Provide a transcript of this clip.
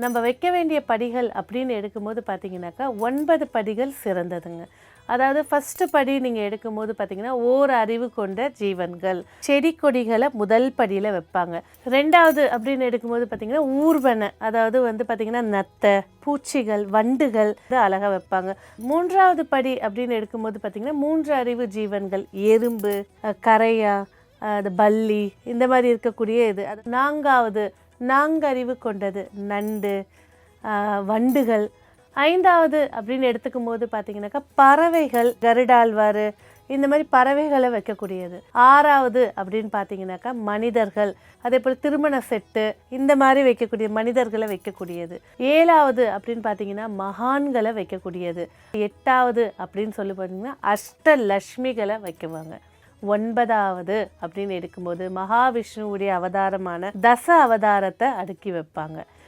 நம்ம வைக்க வேண்டிய படிகள் அப்படின்னு எடுக்கும்போது பார்த்தீங்கன்னாக்கா 9 படிகள் சிறந்ததுங்க. அதாவது ஃபஸ்ட்டு படி நீங்கள் எடுக்கும்போது பார்த்தீங்கன்னா ஓர் அறிவு கொண்ட ஜீவன்கள், செடி கொடிகளை முதல் படியில் வைப்பாங்க. 2வது அப்படின்னு எடுக்கும்போது பார்த்தீங்கன்னா ஊர்வன, அதாவது வந்து பார்த்தீங்கன்னா நத்தை, பூச்சிகள், வண்டுகள் அழகாக வைப்பாங்க. 3வது படி அப்படின்னு எடுக்கும்போது பார்த்தீங்கன்னா 3 அறிவு ஜீவன்கள், எறும்பு, கரையா, அது பல்லி, இந்த மாதிரி இருக்கக்கூடிய இது. அது 4வது நான்கறிவு கொண்டது நண்டு, வண்டுகள். 5வது அப்படின்னு எடுத்துக்கும் போது பார்த்தீங்கன்னாக்கா பறவைகள், கருடாழ்வார், இந்த மாதிரி பறவைகளை வைக்கக்கூடியது. 6வது அப்படின்னு பார்த்தீங்கன்னாக்கா மனிதர்கள், அதே போல் திருமண செட்டு, இந்த மாதிரி வைக்கக்கூடிய மனிதர்களை வைக்கக்கூடியது. 7வது அப்படின்னு பார்த்தீங்கன்னா மகான்களை வைக்கக்கூடியது. 8வது அப்படின்னு சொல்லி பார்த்தீங்கன்னா அஷ்டலக்ஷ்மிகளை வைக்குவாங்க. 9வது அப்படின்னு எடுக்கும்போது மகாவிஷ்ணுவுடைய அவதாரமான தச அவதாரத்தை அடுக்கி வைப்பாங்க.